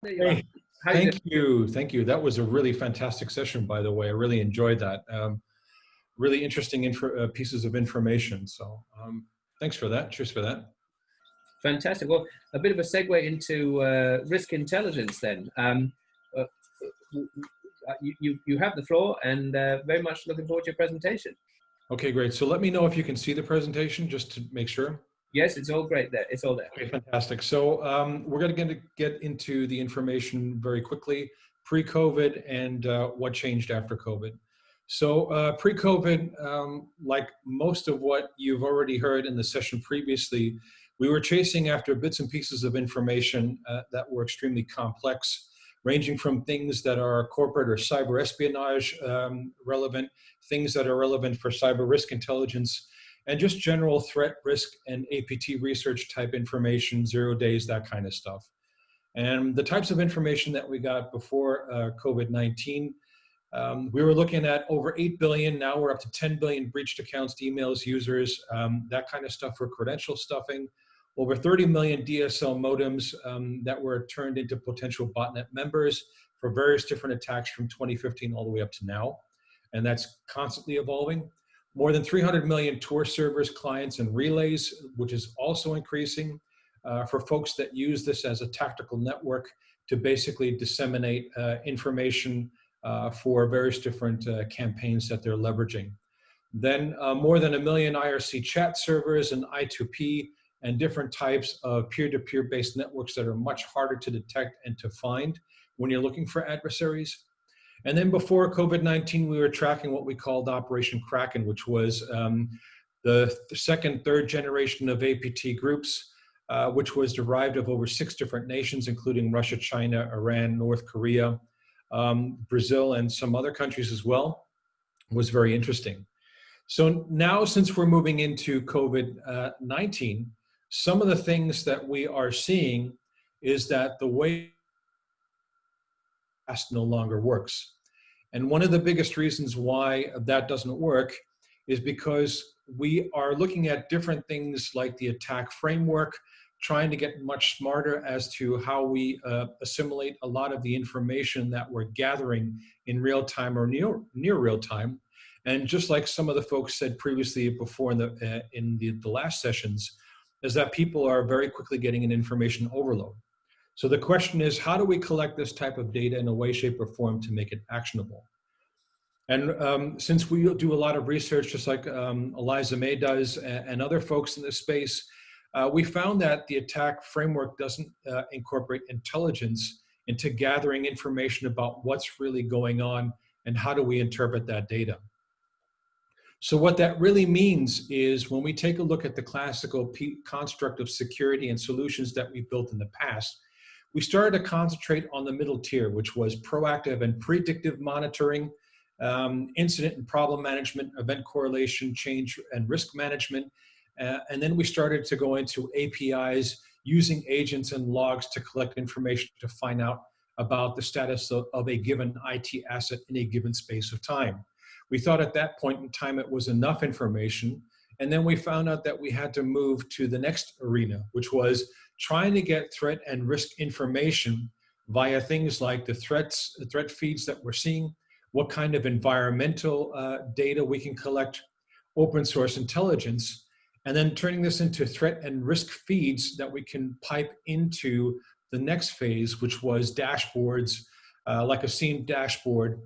There you are. Hey, How you doing? thank you. Thank you. That was a really fantastic session, by the way. I really enjoyed that. Really interesting pieces of information. So thanks for that. Cheers for that. Fantastic. Well, a bit of a segue into risk intelligence then. Uh, you have the floor, and very much looking forward to your presentation. Okay, great. So let me know if you can see the presentation just to make sure. Yes, it's all great there. It's all there. Okay, fantastic. So we're going to get into the information very quickly, pre-COVID and what changed after COVID. So pre-COVID, like most of what you've already heard in the session previously, we were chasing after bits and pieces of information that were extremely complex, ranging from things that are corporate or cyber espionage relevant, things that are relevant for cyber risk intelligence, and just general threat, risk, and APT research type information, 0 days, that kind of stuff. And the types of information that we got before COVID-19, we were looking at over 8 billion, now we're up to 10 billion breached accounts, emails, users, that kind of stuff for credential stuffing, over 30 million DSL modems that were turned into potential botnet members for various different attacks from 2015 all the way up to now. And that's constantly evolving. More than 300 million Tor servers, clients, and relays, which is also increasing for folks that use this as a tactical network to basically disseminate information for various different campaigns that they're leveraging. Then more than 1 million IRC chat servers and I2P and different types of peer-to-peer based networks that are much harder to detect and to find when you're looking for adversaries. And then before COVID-19, we were tracking what we called Operation Kraken, which was the second, third generation of APT groups, which was derived of over 6 different nations, including Russia, China, Iran, North Korea, Brazil, and some other countries as well. It was very interesting. So now, since we're moving into COVID-19, some of the things that we are seeing is that the way no longer works. And one of the biggest reasons why that doesn't work is because we are looking at different things like the attack framework, trying to get much smarter as to how we assimilate a lot of the information that we're gathering in real time or near real time. And just like some of the folks said previously before in the last sessions, is that people are very quickly getting an information overload. So the question is, how do we collect this type of data in a way, shape, or form to make it actionable? And since we do a lot of research, just like Eliza May does and other folks in this space, we found that the attack framework doesn't incorporate intelligence into gathering information about what's really going on and how do we interpret that data. So what that really means is when we take a look at the classical construct of security and solutions that we built in the past, we started to concentrate on the middle tier, which was proactive and predictive monitoring, incident and problem management, event correlation, change and risk management. And then we started to go into APIs, using agents and logs to collect information to find out about the status of a given IT asset in a given space of time. We thought at that point in time it was enough information. And then we found out that we had to move to the next arena, which was trying to get threat and risk information via things like the threat feeds that we're seeing, what kind of environmental data we can collect, open source intelligence, and then turning this into threat and risk feeds that we can pipe into the next phase, which was dashboards, like a SIEM dashboard.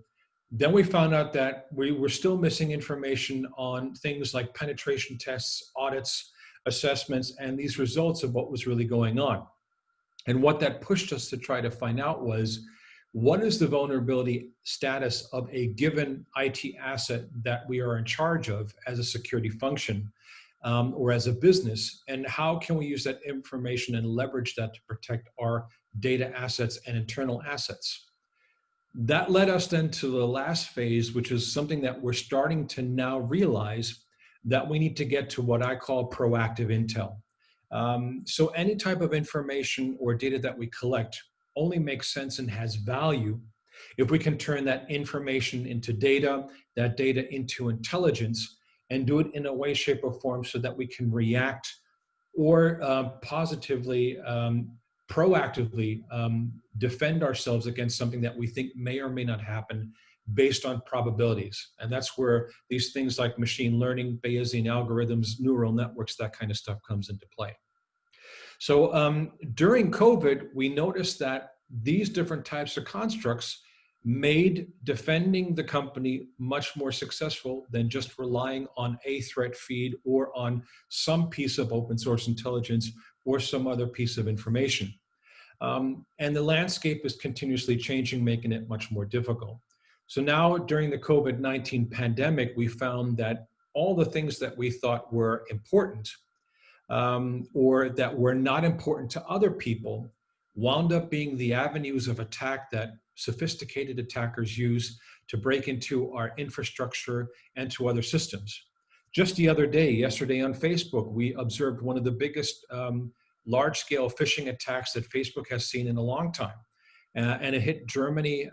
Then we found out that we were still missing information on things like penetration tests, audits, assessments, and these results of what was really going on. And what that pushed us to try to find out was, what is the vulnerability status of a given IT asset that we are in charge of as a security function or as a business, and how can we use that information and leverage that to protect our data assets and internal assets? That led us then to the last phase, which is something that we're starting to now realize that we need to get to what I call proactive intel. So any type of information or data that we collect only makes sense and has value if we can turn that information into data, that data into intelligence, and do it in a way, shape, or form so that we can react or positively proactively defend ourselves against something that we think may or may not happen based on probabilities. And that's where these things like machine learning, Bayesian algorithms, neural networks, that kind of stuff comes into play. So during COVID, we noticed that these different types of constructs made defending the company much more successful than just relying on a threat feed or on some piece of open source intelligence or some other piece of information. And the landscape is continuously changing, making it much more difficult. So now during the COVID-19 pandemic, we found that all the things that we thought were important or that were not important to other people wound up being the avenues of attack that sophisticated attackers use to break into our infrastructure and to other systems. Just the other day, yesterday on Facebook, we observed one of the biggest large-scale phishing attacks that Facebook has seen in a long time. And it hit Germany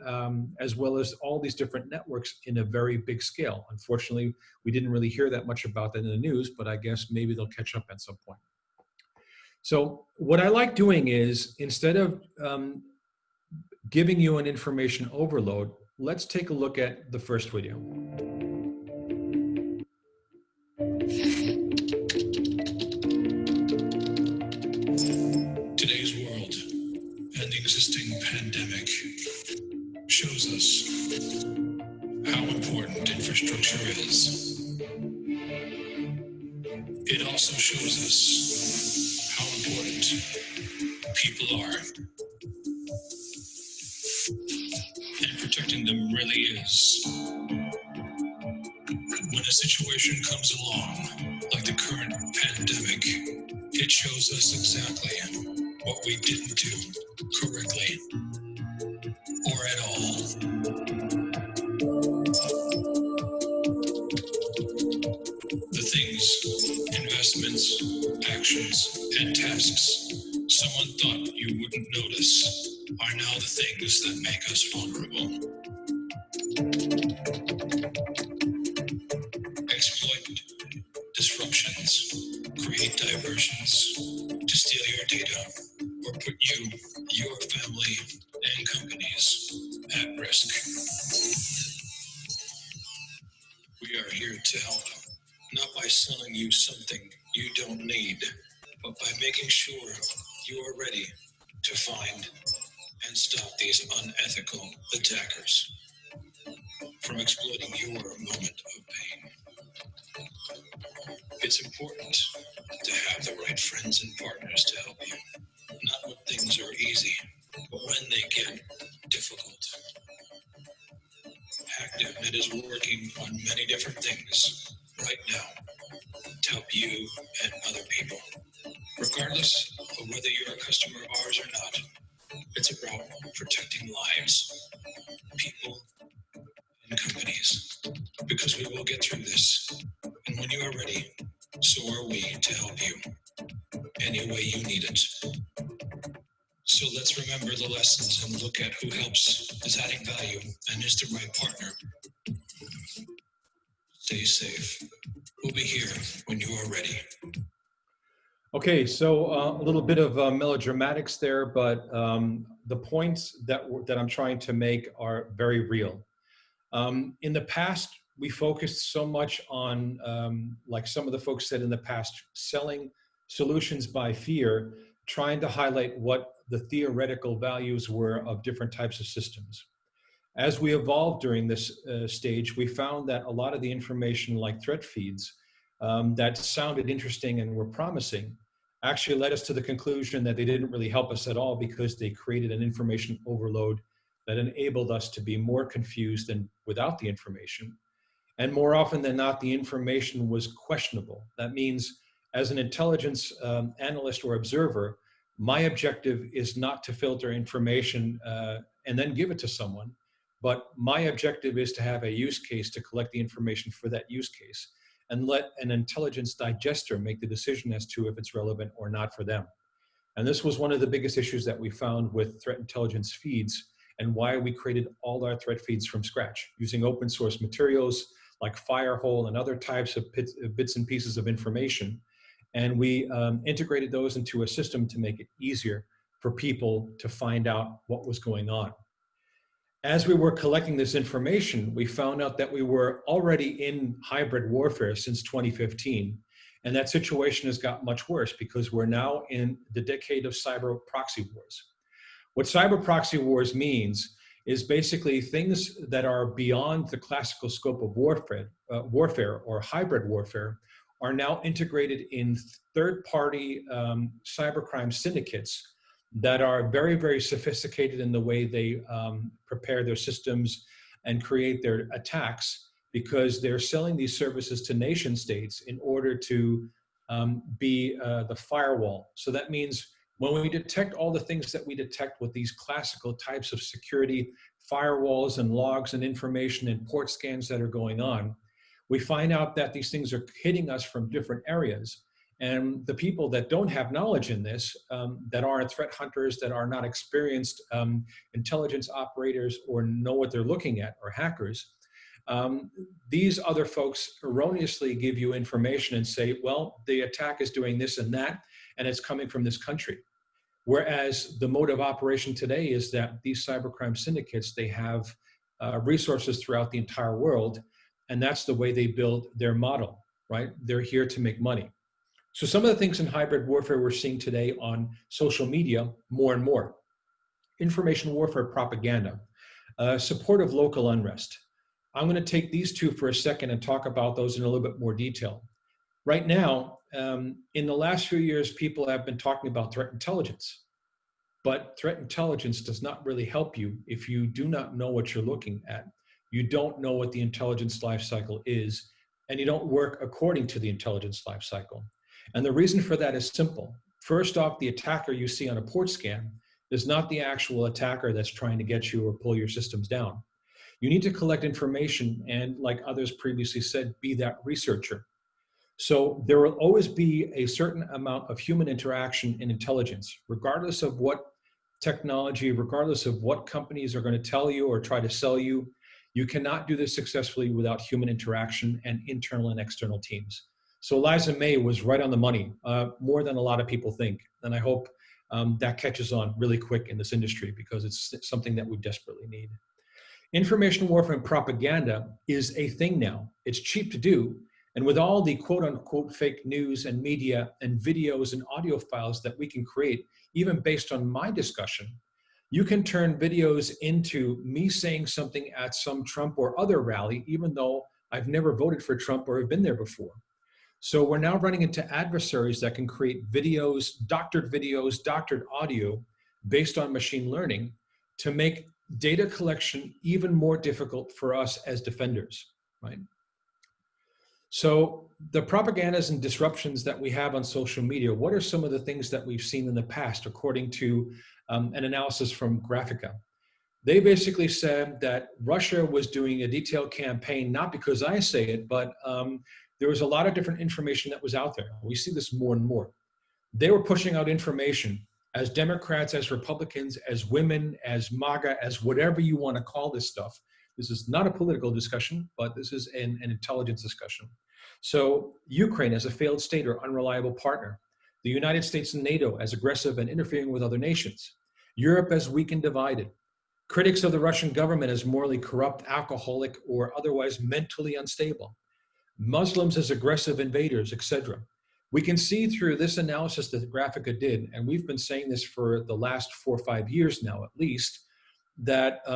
as well as all these different networks in a very big scale. Unfortunately, we didn't really hear that much about that in the news, but I guess maybe they'll catch up at some point. So what I like doing is, instead of giving you an information overload, let's take a look at the first video. Today's world and the existing pandemic shows us how important infrastructure is. It also shows us how important people are. And protecting them really is. When a situation comes along, like the current pandemic, it shows us exactly what we didn't do correctly or at all. The things, investments, actions, and tasks someone thought you wouldn't notice are now the things that make us vulnerable. Exploit disruptions, create diversions to steal your data or put you, your family, and companies at risk. We are here to help, not by selling you something you don't need, but by making sure you are ready to find and stop these unethical attackers from exploiting your moment of pain. It's important to have the right friends and partners to help you, not when things are easy, but when they get difficult. Hakdefnet is working on many different things right now to help you and other people. Regardless of whether you're a customer of ours or not, it's about protecting lives, people, and companies, because we will get through this. And when you are ready, so are we to help you any way you need it. So let's remember the lessons and look at who helps, is adding value, and is the right partner. Stay safe. We'll be here when you are ready. Okay, so a little bit of melodramatics there, but the points that I'm trying to make are very real. In the past, we focused so much on, like some of the folks said in the past, selling solutions by fear, trying to highlight what the theoretical values were of different types of systems. As we evolved during this stage, we found that a lot of the information like threat feeds that sounded interesting and were promising actually led us to the conclusion that they didn't really help us at all, because they created an information overload that enabled us to be more confused than without the information. And more often than not, the information was questionable. That means, as an intelligence analyst or observer, my objective is not to filter information and then give it to someone, but my objective is to have a use case to collect the information for that use case and let an intelligence digester make the decision as to if it's relevant or not for them. And this was one of the biggest issues that we found with threat intelligence feeds, and why we created all our threat feeds from scratch, using open source materials like Firehole and other types of bits and pieces of information. And we integrated those into a system to make it easier for people to find out what was going on. As we were collecting this information, we found out that we were already in hybrid warfare since 2015. And that situation has got much worse because we're now in the decade of cyber proxy wars. What cyber proxy wars means is basically things that are beyond the classical scope of warfare or hybrid warfare are now integrated in third-party cybercrime syndicates that are very, very sophisticated in the way they prepare their systems and create their attacks, because they're selling these services to nation states in order to be the firewall. So that means when we detect all the things that we detect with these classical types of security, firewalls and logs and information and port scans that are going on, we find out that these things are hitting us from different areas. And the people that don't have knowledge in this, that aren't threat hunters, that are not experienced intelligence operators or know what they're looking at, or hackers, these other folks erroneously give you information and say, well, the attack is doing this and that, and it's coming from this country. Whereas the mode of operation today is that these cybercrime syndicates, they have resources throughout the entire world, and that's the way they build their model, right? They're here to make money. So some of the things in hybrid warfare we're seeing today on social media, more and more. Information warfare propaganda, support of local unrest. I'm going to take these two for a second and talk about those in a little bit more detail. Right now, in the last few years, people have been talking about threat intelligence. But threat intelligence does not really help you if you do not know what you're looking at. You don't know what the intelligence lifecycle is, and you don't work according to the intelligence lifecycle. And the reason for that is simple. First off, the attacker you see on a port scan is not the actual attacker that's trying to get you or pull your systems down. You need to collect information and, like others previously said, be that researcher. So there will always be a certain amount of human interaction in intelligence, regardless of what technology, regardless of what companies are going to tell you or try to sell you. You cannot do this successfully without human interaction and internal and external teams. So Eliza May was right on the money, more than a lot of people think. And I hope that catches on really quick in this industry, because it's something that we desperately need. Information warfare and propaganda is a thing now. It's cheap to do. And with all the quote unquote fake news and media and videos and audio files that we can create, even based on my discussion, you can turn videos into me saying something at some Trump or other rally, even though I've never voted for Trump or have been there before. So we're now running into adversaries that can create videos, doctored audio based on machine learning to make data collection even more difficult for us as defenders, right? So the propagandas and disruptions that we have on social media, what are some of the things that we've seen in the past, according to an analysis from Graphica? They basically said that Russia was doing a detailed campaign, not because I say it, but there was a lot of different information that was out there. We see this more and more. They were pushing out information as Democrats, as Republicans, as women, as MAGA, as whatever you want to call this stuff. This is not a political discussion, but this is an intelligence discussion. So Ukraine as a failed state or unreliable partner, the United States and NATO as aggressive and interfering with other nations, Europe as weak and divided, critics of the Russian government as morally corrupt, alcoholic, or otherwise mentally unstable, Muslims as aggressive invaders, etc. We can see through this analysis that Graphica did, and we've been saying this for the last 4 or 5 years now at least, that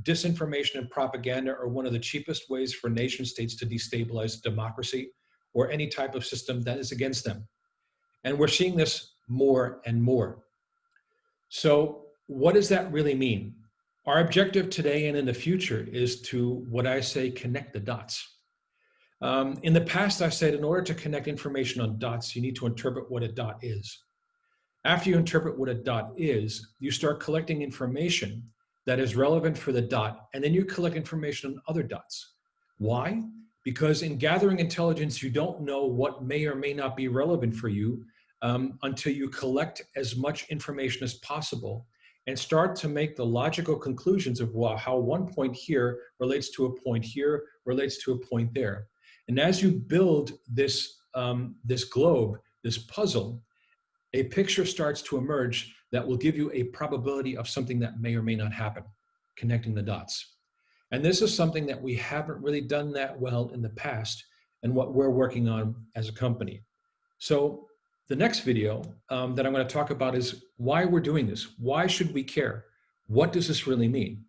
disinformation and propaganda are one of the cheapest ways for nation states to destabilize democracy or any type of system that is against them. And we're seeing this more and more. So what does that really mean? Our objective today and in the future is to, what I say, connect the dots. In the past, I said, in order to connect information on dots, you need to interpret what a dot is. After you interpret what a dot is, you start collecting information that is relevant for the dot, and then you collect information on other dots. Why? Because in gathering intelligence, you don't know what may or may not be relevant for you until you collect as much information as possible and start to make the logical conclusions of how one point here relates to a point here, relates to a point there. And as you build this, this globe, this puzzle, a picture starts to emerge that will give you a probability of something that may or may not happen, connecting the dots. And this is something that we haven't really done that well in the past, and what we're working on as a company. So the next video that I'm going to talk about is why we're doing this. Why should we care? What does this really mean?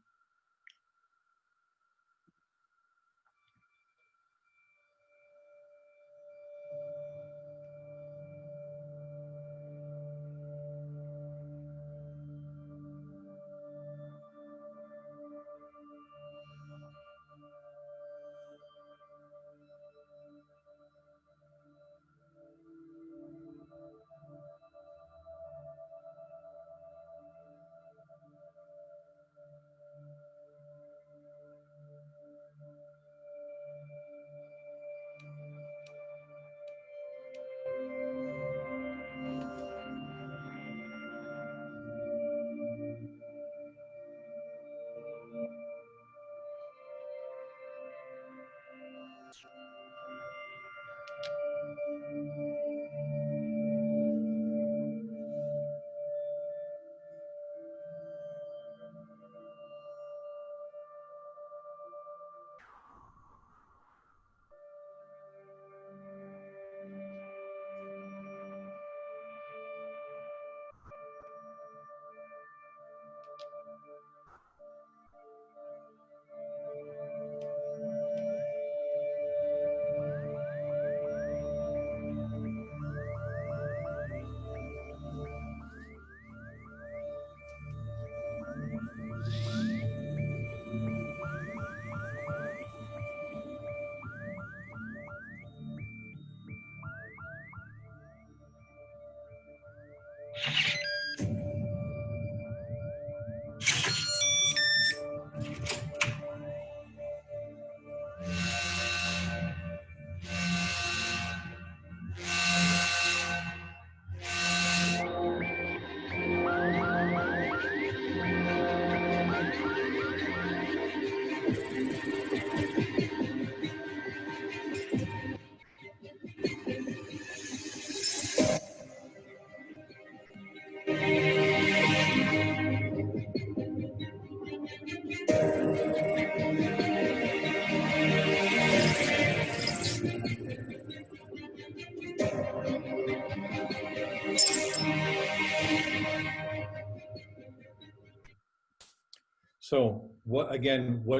So what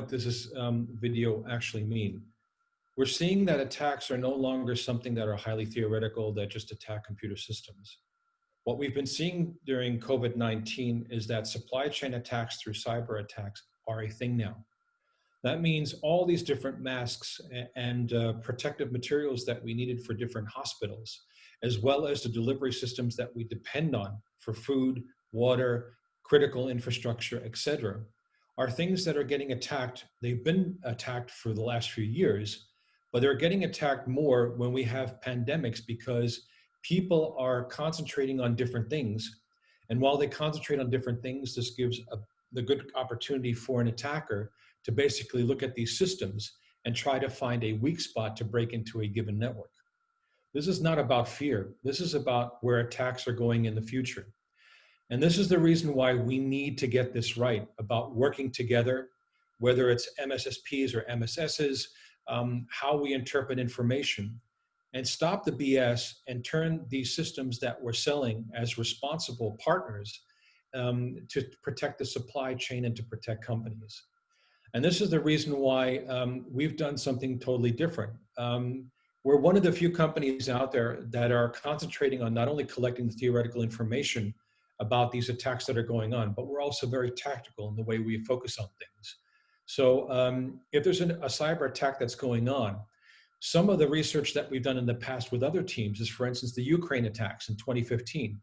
does this video actually mean? We're seeing that attacks are no longer something that are highly theoretical that just attack computer systems. What we've been seeing during COVID-19 is that supply chain attacks through cyber attacks are a thing now. That means all these different masks and protective materials that we needed for different hospitals, as well as the delivery systems that we depend on for food, water, critical infrastructure, etc., are things that are getting attacked. They've been attacked for the last few years, but they're getting attacked more when we have pandemics because people are concentrating on different things. And while they concentrate on different things, this gives the good opportunity for an attacker to basically look at these systems and try to find a weak spot to break into a given network. This is not about fear. This is about where attacks are going in the future. And this is the reason why we need to get this right about working together, whether it's MSSPs or MSSs, how we interpret information, and stop the BS and turn these systems that we're selling as responsible partners to protect the supply chain and to protect companies. And this is the reason why we've done something totally different. We're one of the few companies out there that are concentrating on not only collecting the theoretical information about these attacks that are going on, but we're also very tactical in the way we focus on things. So if there's a cyber attack that's going on, some of the research that we've done in the past with other teams is, for instance, the Ukraine attacks in 2015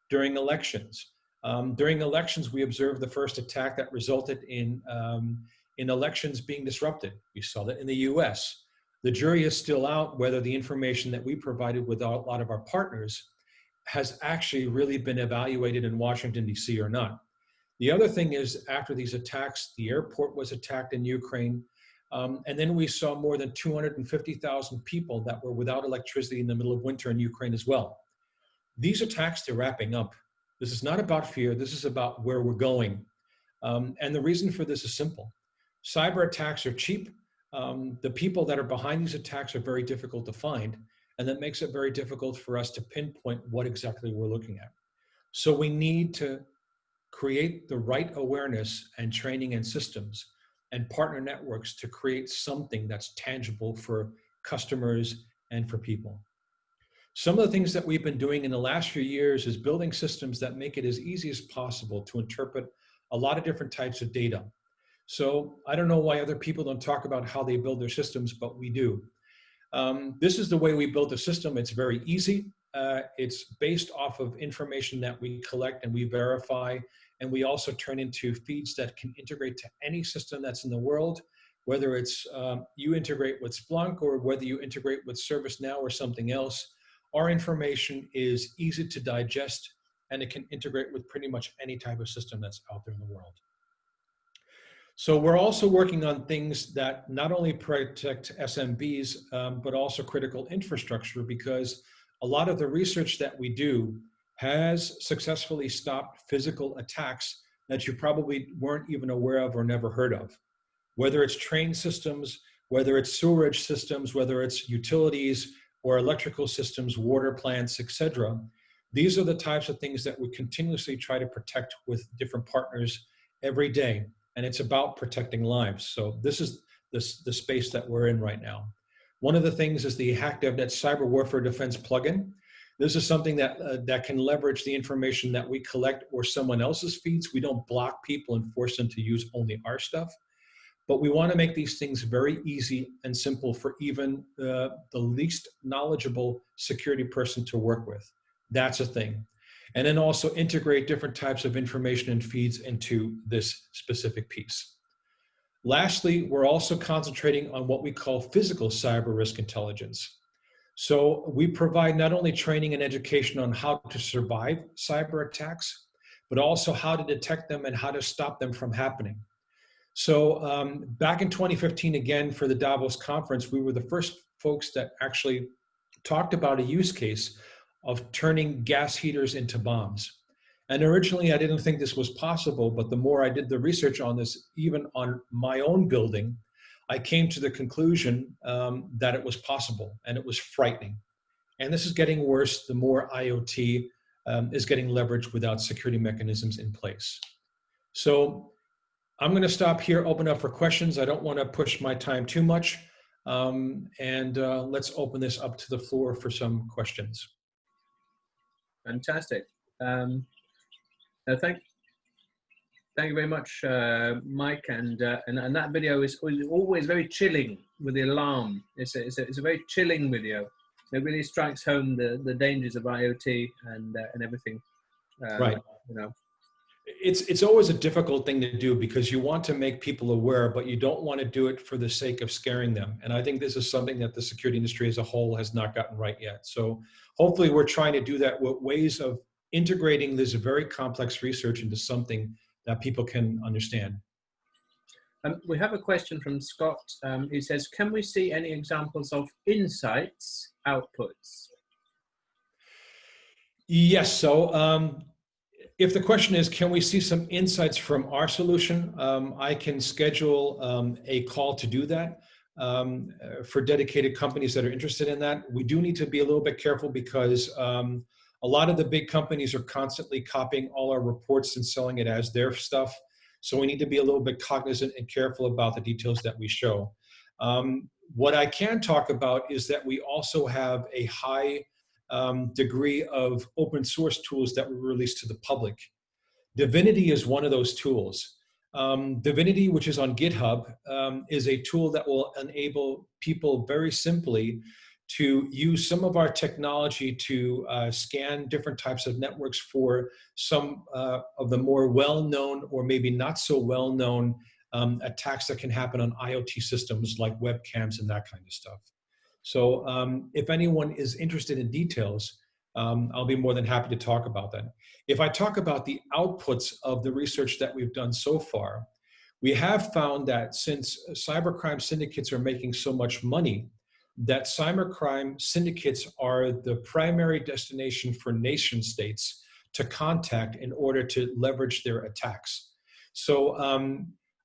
during elections. During elections, we observed the first attack that resulted in elections being disrupted. We saw that in the US. The jury is still out whether the information that we provided with a lot of our partners has actually really been evaluated in Washington, D.C. or not. The other thing is, after these attacks, the airport was attacked in Ukraine, and then we saw more than 250,000 people that were without electricity in the middle of winter in Ukraine as well. These attacks, they're wrapping up. This is not about fear. This is about where we're going. And the reason for this is simple. Cyber attacks are cheap. The people that are behind these attacks are very difficult to find. And that makes it very difficult for us to pinpoint what exactly we're looking at. So we need to create the right awareness and training and systems and partner networks to create something that's tangible for customers and for people. Some of the things that we've been doing in the last few years is building systems that make it as easy as possible to interpret a lot of different types of data. So I don't know why other people don't talk about how they build their systems, but we do. This is the way we build the system. It's very easy. It's based off of information that we collect and we verify, and we also turn into feeds that can integrate to any system that's in the world, whether it's you integrate with Splunk or whether you integrate with ServiceNow or something else. Our information is easy to digest, and it can integrate with pretty much any type of system that's out there in the world. So we're also working on things that not only protect SMBs, but also critical infrastructure, because a lot of the research that we do has successfully stopped physical attacks that you probably weren't even aware of or never heard of. Whether it's train systems, whether it's sewerage systems, whether it's utilities or electrical systems, water plants, etc. These are the types of things that we continuously try to protect with different partners every day. And it's about protecting lives. So this is the space that we're in right now. One of the things is the Hakdefnet Cyber Warfare Defense plugin. This is something that can leverage the information that we collect or someone else's feeds. We don't block people and force them to use only our stuff. But we want to make these things very easy and simple for even the least knowledgeable security person to work with. That's a thing. And then also integrate different types of information and feeds into this specific piece. Lastly, we're also concentrating on what we call physical cyber risk intelligence. So we provide not only training and education on how to survive cyber attacks, but also how to detect them and how to stop them from happening. So back in 2015, again, for the Davos conference, we were the first folks that actually talked about a use case of turning gas heaters into bombs. And originally, I didn't think this was possible, but the more I did the research on this, even on my own building, I came to the conclusion that it was possible, and it was frightening. And this is getting worse the more IoT is getting leveraged without security mechanisms in place. So I'm going to stop here, open up for questions. I don't want to push my time too much. Let's open this up to the floor for some questions. Fantastic. Thank you very much, Mike. And that video is always very chilling with the alarm. It's a very chilling video. It really strikes home the dangers of IoT and everything. Right. You know. It's always a difficult thing to do because you want to make people aware, but you don't want to do it for the sake of scaring them. And I think this is something that the security industry as a whole has not gotten right yet. So hopefully we're trying to do that with ways of integrating this very complex research into something that people can understand. We have a question from Scott. He says, can we see any examples of insights outputs? Yes. So if the question is, can we see some insights from our solution? I can schedule a call to do that for dedicated companies that are interested in that. We do need to be a little bit careful because a lot of the big companies are constantly copying all our reports and selling it as their stuff. So we need to be a little bit cognizant and careful about the details that we show. What I can talk about is that we also have a high degree of open source tools that we release to the public. Divinity is one of those tools. Divinity, which is on GitHub, is a tool that will enable people very simply to use some of our technology to scan different types of networks for some of the more well-known or maybe not so well-known attacks that can happen on IoT systems like webcams and that kind of stuff. So if anyone is interested in details, I'll be more than happy to talk about that. If I talk about the outputs of the research that we've done so far, we have found that since cybercrime syndicates are making so much money, that cybercrime syndicates are the primary destination for nation states to contact in order to leverage their attacks. So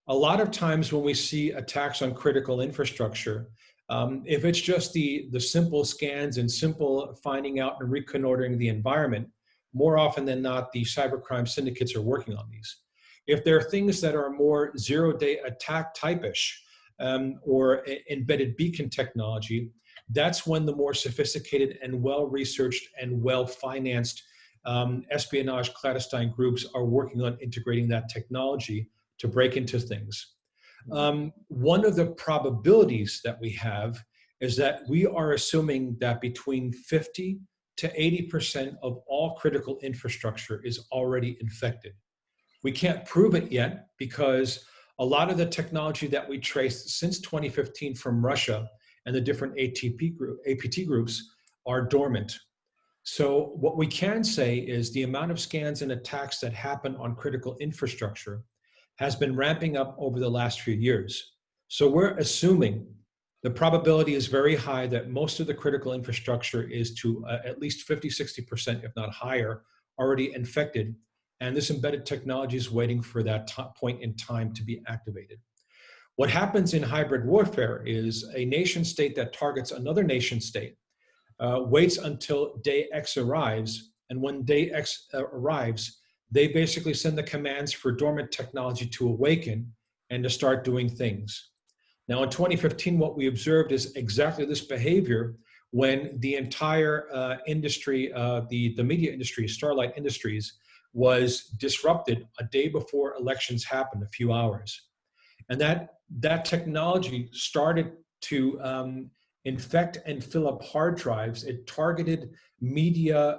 a lot of times when we see attacks on critical infrastructure, if it's just the simple scans and simple finding out and reconnoitering the environment, more often than not, the cybercrime syndicates are working on these. If there are things that are more zero-day attack type-ish or embedded beacon technology, that's when the more sophisticated and well-researched and well-financed espionage clandestine groups are working on integrating that technology to break into things. One of the probabilities that we have is that we are assuming that between 50 to 80% of all critical infrastructure is already infected. We can't prove it yet because a lot of the technology that we traced since 2015 from Russia and the different APT groups are dormant. So what we can say is the amount of scans and attacks that happen on critical infrastructure has been ramping up over the last few years. So we're assuming the probability is very high that most of the critical infrastructure is to at least 50, 60%, if not higher, already infected. And this embedded technology is waiting for that point in time to be activated. What happens in hybrid warfare is a nation state that targets another nation state waits until day X arrives. And when day X arrives, they basically send the commands for dormant technology to awaken and to start doing things. Now, in 2015, what we observed is exactly this behavior when the entire industry, the media industry, Starlight Industries, was disrupted a day before elections happened, a few hours. And that technology started to infect and fill up hard drives. It targeted media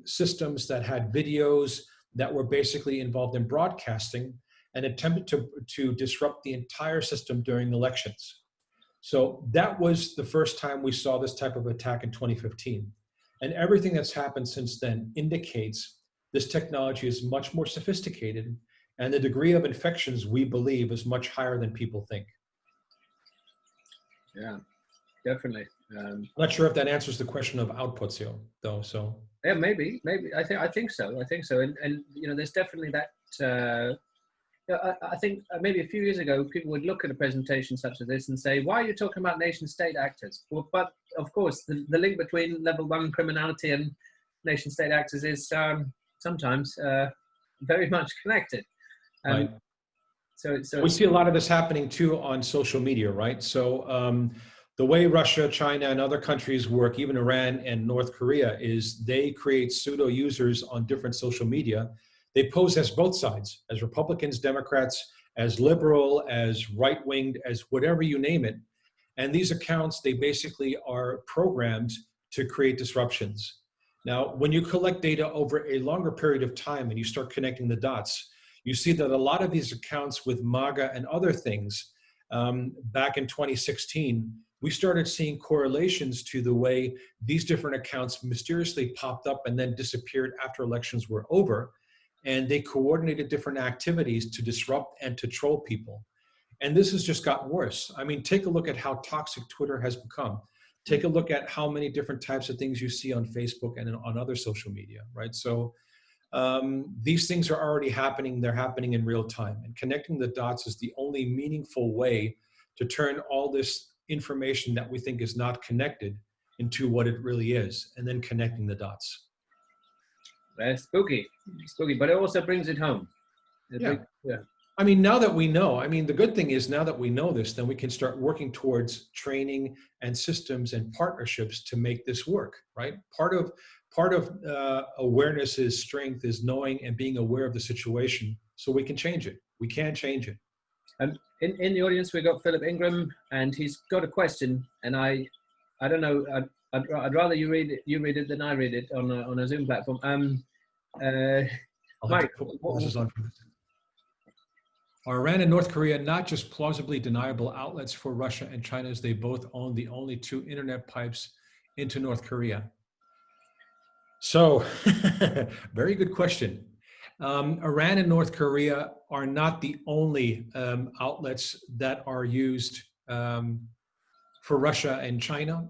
systems that had videos that were basically involved in broadcasting and attempted to disrupt the entire system during elections. So that was the first time we saw this type of attack in 2015. And everything that's happened since then indicates this technology is much more sophisticated, and the degree of infections, we believe, is much higher than people think. Yeah, definitely. I'm not sure if that answers the question of outputs, though. So yeah, maybe. I think so. And you know, there's definitely that. I think maybe a few years ago, people would look at a presentation such as this and say, "Why are you talking about nation-state actors?" Well, but of course, the link between level 1 criminality and nation-state actors is sometimes very much connected. Right. So we see a lot of this happening too on social media, right? So the way Russia, China, and other countries work, even Iran and North Korea, is they create pseudo users on different social media. They pose as both sides, as Republicans, Democrats, as liberal, as right-winged, as whatever you name it. And these accounts, they basically are programmed to create disruptions. Now, when you collect data over a longer period of time and you start connecting the dots, you see that a lot of these accounts with MAGA and other things, back in 2016, we started seeing correlations to the way these different accounts mysteriously popped up and then disappeared after elections were over. And they coordinated different activities to disrupt and to troll people. And this has just gotten worse. I mean, take a look at how toxic Twitter has become. Take a look at how many different types of things you see on Facebook and on other social media, right? So these things are already happening. They're happening in real time. And connecting the dots is the only meaningful way to turn all this information that we think is not connected into what it really is, and then connecting the dots. That's spooky, but it also brings it home. Yeah. I mean, now that we know, I mean, the good thing is now that we know this, then we can start working towards training and systems and partnerships to make this work, right? Part of awareness's strength is knowing and being aware of the situation so we can change it. We can change it. In the audience, we've got Philip Ingram, and he's got a question, and I don't know, I'd rather you read it than I read it on a Zoom platform. Mike, are Iran and North Korea not just plausibly deniable outlets for Russia and China, as they both own the only 2 internet pipes into North Korea? So, very good question. Iran and North Korea are not the only outlets that are used for Russia and China.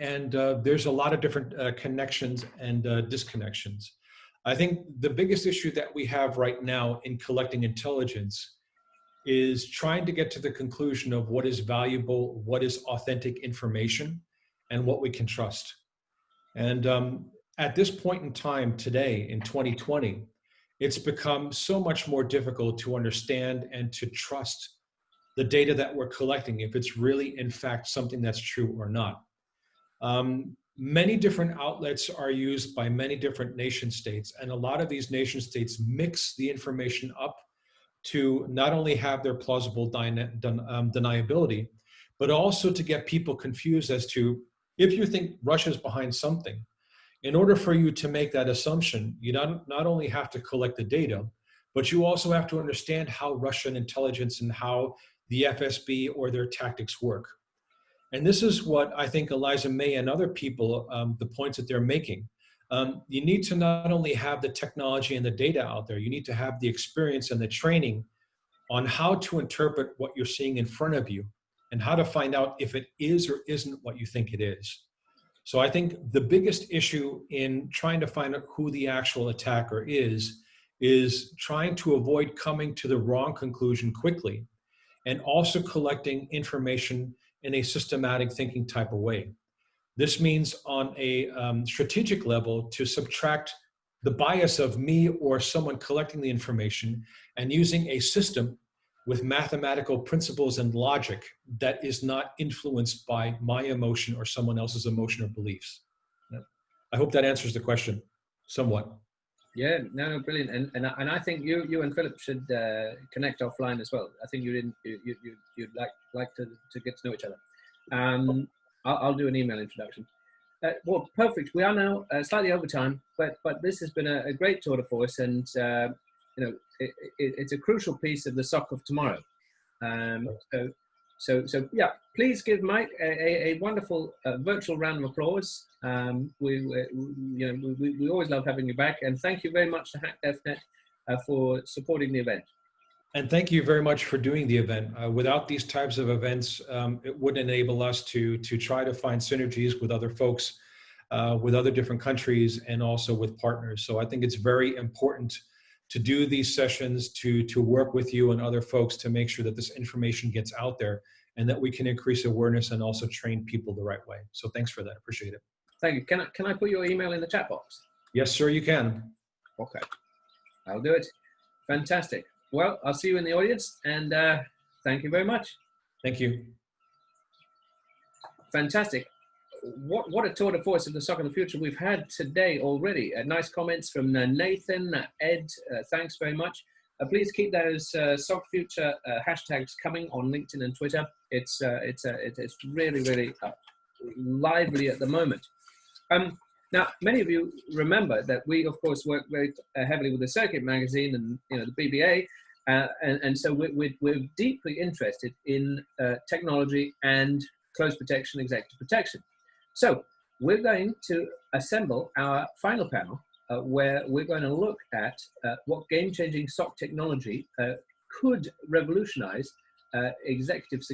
And there's a lot of different connections and disconnections. I think the biggest issue that we have right now in collecting intelligence is trying to get to the conclusion of what is valuable, what is authentic information, and what we can trust. And at this point in time today, in 2020, it's become so much more difficult to understand and to trust the data that we're collecting, if it's really, in fact, something that's true or not. Many different outlets are used by many different nation states, and a lot of these nation states mix the information up to not only have their plausible deniability, but also to get people confused as to, if you think Russia's behind something, in order for you to make that assumption, you not only have to collect the data, but you also have to understand how Russian intelligence and how the FSB or their tactics work. And this is what I think Eliza May and other people, the points that they're making. You need to not only have the technology and the data out there, you need to have the experience and the training on how to interpret what you're seeing in front of you and how to find out if it is or isn't what you think it is. So I think the biggest issue in trying to find out who the actual attacker is trying to avoid coming to the wrong conclusion quickly, and also collecting information in a systematic thinking type of way. This means on a strategic level to subtract the bias of me or someone collecting the information and using a system with mathematical principles and logic that is not influenced by my emotion or someone else's emotion or beliefs. I hope that answers the question somewhat. Yeah, no, brilliant, and I think you and Philip should connect offline as well. I think you'd like to get to know each other. I'll do an email introduction. Well, perfect. We are now slightly over time, but this has been a great tour de force, and you know, it's a crucial piece of the SOC of tomorrow. So yeah, please give Mike a wonderful virtual round of applause. We always love having you back, and thank you very much to Hakdefnet for supporting the event. And thank you very much for doing the event. Without these types of events, it wouldn't enable us to try to find synergies with other folks, with other different countries, and also with partners. So I think it's very important to do these sessions, to work with you and other folks to make sure that this information gets out there and that we can increase awareness and also train people the right way. So thanks for that. Appreciate it. Thank you. Can I put your email in the chat box? Yes, sir, you can. Okay, I'll do it. Fantastic. Well, I'll see you in the audience, and thank you very much. Thank you. Fantastic. What a tour de force of the SOC of the future we've had today already. Nice comments from Nathan, Ed, thanks very much. Please keep those SOC future hashtags coming on LinkedIn and Twitter. It's really lively at the moment. Now, many of you remember that we, of course, work very heavily with the Circuit magazine and the BBA, and so we're deeply interested in technology and close protection, executive protection. So we're going to assemble our final panel where we're going to look at what game-changing SOC technology could revolutionize executive security.